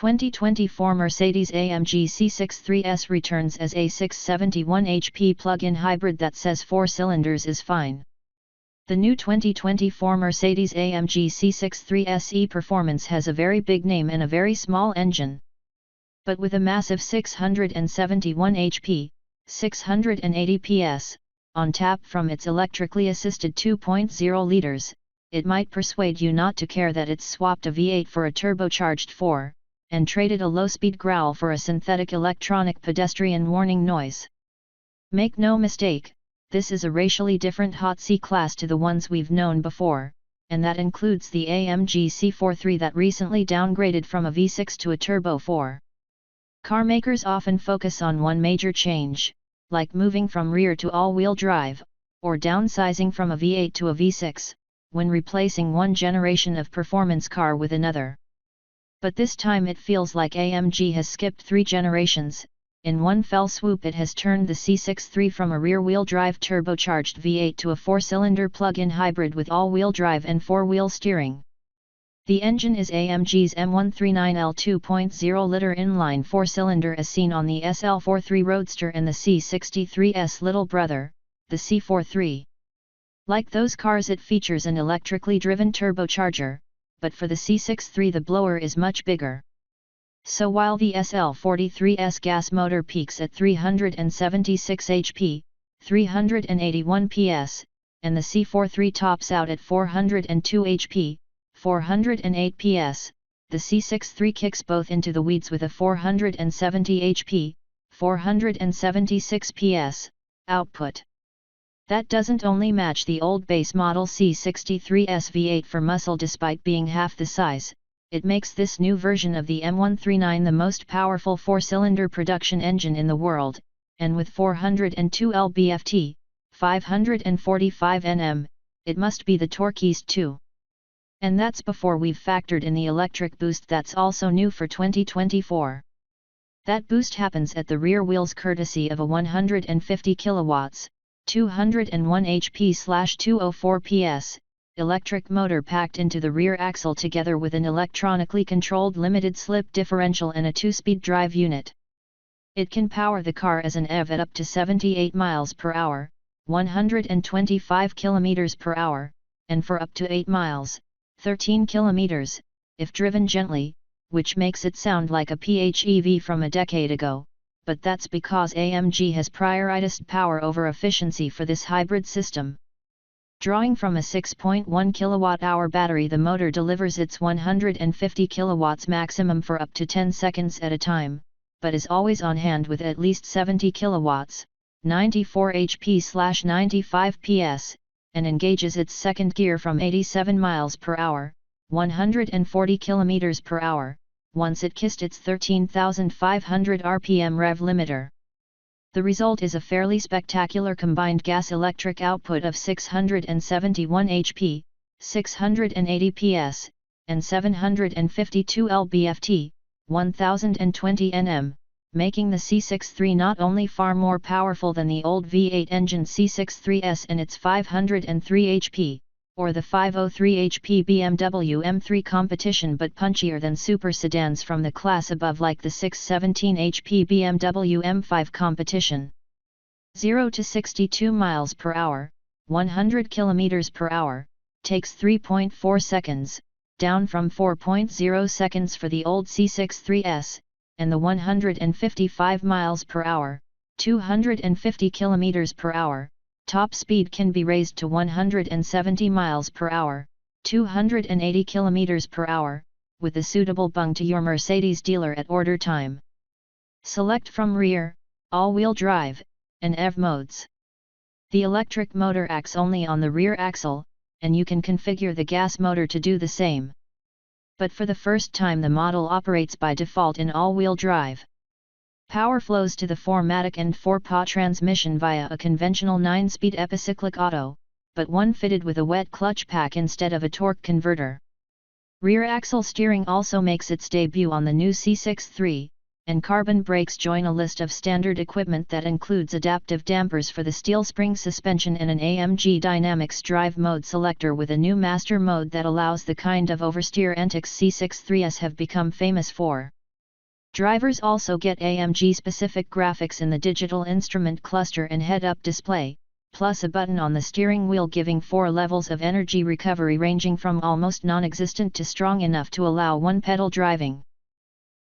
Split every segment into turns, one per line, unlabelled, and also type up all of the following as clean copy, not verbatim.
2024 Mercedes-AMG C63 returns as a 671 HP plug-in hybrid that says 4 cylinders is fine. The new 2024 Mercedes-AMG C63 e-Performance has a very big name and a very small engine. But with a massive 671 HP, 680 PS, on tap from its electrically assisted 2.0 liters, it might persuade you not to care that it's swapped a V8 for a turbocharged 4, and traded a low-speed growl for a synthetic electronic pedestrian warning noise. Make no mistake, this is a racially different hot C-Class to the ones we've known before, and that includes the AMG C63 that recently downgraded from a V6 to a Turbo 4. Car makers often focus on one major change, like moving from rear to all-wheel drive, or downsizing from a V8 to a V6, when replacing one generation of performance car with another. But this time it feels like AMG has skipped 3 generations. In one fell swoop it has turned the C63 from a rear-wheel drive turbocharged V8 to a 4-cylinder plug-in hybrid with all-wheel drive and 4-wheel steering. The engine is AMG's M139L 2.0-liter inline 4-cylinder as seen on the SL43 Roadster and the C63's little brother, the C43. Like those cars it features an electrically driven turbocharger, but for the C63 the blower is much bigger. So while the SL43's gas motor peaks at 376 HP, 381 PS, and the C43 tops out at 402 HP, 408 PS, the C63 kicks both into the weeds with a 470 HP, 476 PS, output. That doesn't only match the old base model C63's V8 for muscle despite being half the size, it makes this new version of the M139 the most powerful 4-cylinder production engine in the world, and with 402 lb-ft, 545 Nm, it must be the torquiest too. And that's before we've factored in the electric boost that's also new for 2024. That boost happens at the rear wheels courtesy of a 150 kilowatts, 201 HP/204 PS, electric motor packed into the rear axle together with an electronically controlled limited slip differential and a 2-speed drive unit. It can power the car as an EV at up to 78 miles per hour, 125 kilometers per hour, and for up to 8 miles, 13 kilometers, if driven gently, which makes it sound like a PHEV from a decade ago. But that's because AMG has prioritized power over efficiency for this hybrid system. Drawing from a 6.1 kWh battery, the motor delivers its 150 kilowatts maximum for up to 10 seconds at a time, but is always on hand with at least 70 kilowatts, 94 HP/95 PS, and engages its second gear from 87 miles per hour, 140 kilometers per hour. Once it kissed its 13,500 RPM rev limiter. The result is a fairly spectacular combined gas-electric output of 671 HP, 680 PS, and 752 lb-ft, 1020 Nm, making the C63 not only far more powerful than the old V8 engine C63 and its 503 HP, or the 503 HP BMW M3 competition, but punchier than super sedans from the class above like the 617 HP BMW M5 competition. 0 to 62 miles per hour, 100 kilometers per hour, takes 3.4 seconds, down from 4.0 seconds for the old C63, and the 155 miles per hour, 250 kilometers per hour, top speed can be raised to 170 miles per hour, 280 kilometers per hour, with a suitable bung to your Mercedes dealer at order time. Select from rear, all-wheel drive, and EV modes. The electric motor acts only on the rear axle, and you can configure the gas motor to do the same. But for the first time the model operates by default in all-wheel drive. Power flows to the 4MATIC and 4PA transmission via a conventional 9-speed epicyclic auto, but one fitted with a wet clutch pack instead of a torque converter. Rear axle steering also makes its debut on the new C63, and carbon brakes join a list of standard equipment that includes adaptive dampers for the steel spring suspension and an AMG Dynamics drive mode selector with a new master mode that allows the kind of oversteer antics C63s have become famous for. Drivers also get AMG-specific graphics in the digital instrument cluster and head-up display, plus a button on the steering wheel giving 4 levels of energy recovery ranging from almost non-existent to strong enough to allow one-pedal driving.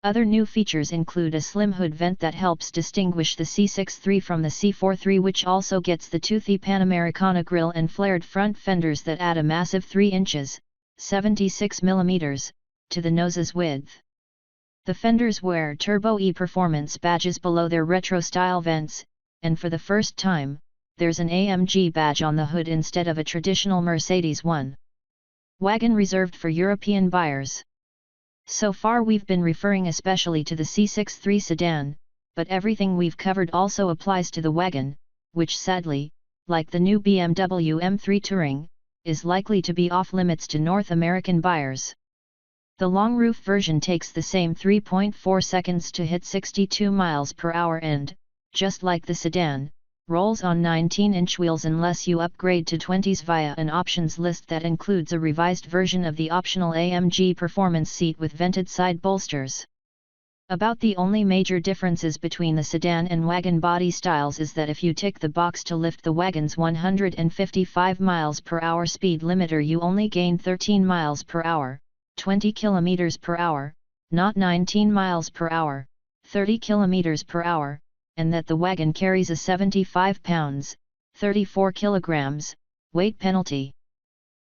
Other new features include a slim hood vent that helps distinguish the C63 from the C43, which also gets the toothy Panamericana grille, and flared front fenders that add a massive 3 inches, 76 mm, to the nose's width. The fenders wear Turbo E performance badges below their retro-style vents, and for the first time, there's an AMG badge on the hood instead of a traditional Mercedes one. Wagon reserved for European buyers. So far we've been referring especially to the C63 sedan, but everything we've covered also applies to the wagon, which sadly, like the new BMW M3 Touring, is likely to be off-limits to North American buyers. The long roof version takes the same 3.4 seconds to hit 62 miles per hour and, just like the sedan, rolls on 19-inch wheels unless you upgrade to 20s via an options list that includes a revised version of the optional AMG performance seat with vented side bolsters. About the only major differences between the sedan and wagon body styles is that if you tick the box to lift the wagon's 155 miles per hour speed limiter, you only gain 13 miles per hour, 20 km per hour, not 19 miles per hour, 30 km per hour, and that the wagon carries a 75 pounds, 34 kilograms, weight penalty.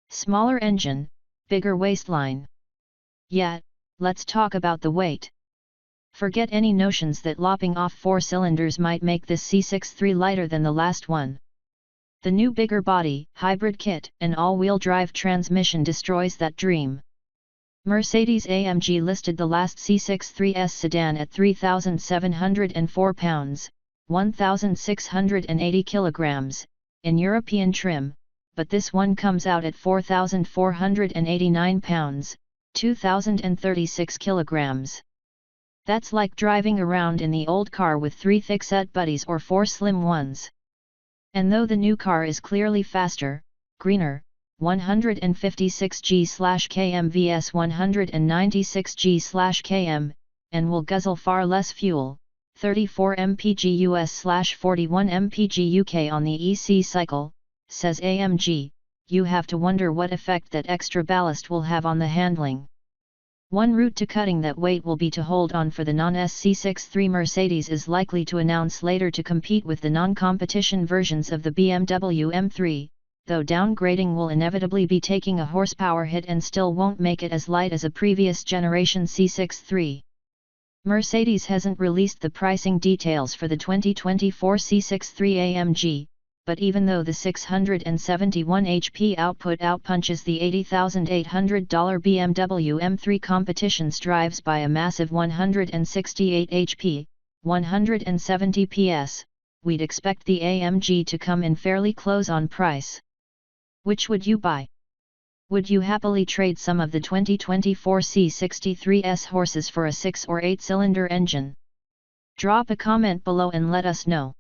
Smaller engine, bigger waistline. Yet, let's talk about the weight. Forget any notions that lopping off 4 cylinders might make this C63 lighter than the last one. The new bigger body, hybrid kit, and all-wheel drive transmission destroys that dream. Mercedes-AMG listed the last C63S sedan at 3,704 pounds, 1,680 kilograms, in European trim, but this one comes out at 4,489 pounds, 2,036 kilograms. That's like driving around in the old car with 3 thick-set buddies or 4 slim ones. And though the new car is clearly faster, greener, 156G/km vs 196G/km, and will guzzle far less fuel, 34 mpg US/41 mpg UK on the EC cycle, says AMG, you have to wonder what effect that extra ballast will have on the handling. One route to cutting that weight will be to hold on for the non-C63 Mercedes is likely to announce later to compete with the non-competition versions of the BMW M3, though downgrading will inevitably be taking a horsepower hit and still won't make it as light as a previous generation C63. Mercedes hasn't released the pricing details for the 2024 C63 AMG, but even though the 671 HP output outpunches the $80,800 BMW M3 competition's drives by a massive 168 HP, 170 PS, we'd expect the AMG to come in fairly close on price. Which would you buy? Would you happily trade some of the 2024 C63S horses for a 6 or 8-cylinder engine? Drop a comment below and let us know.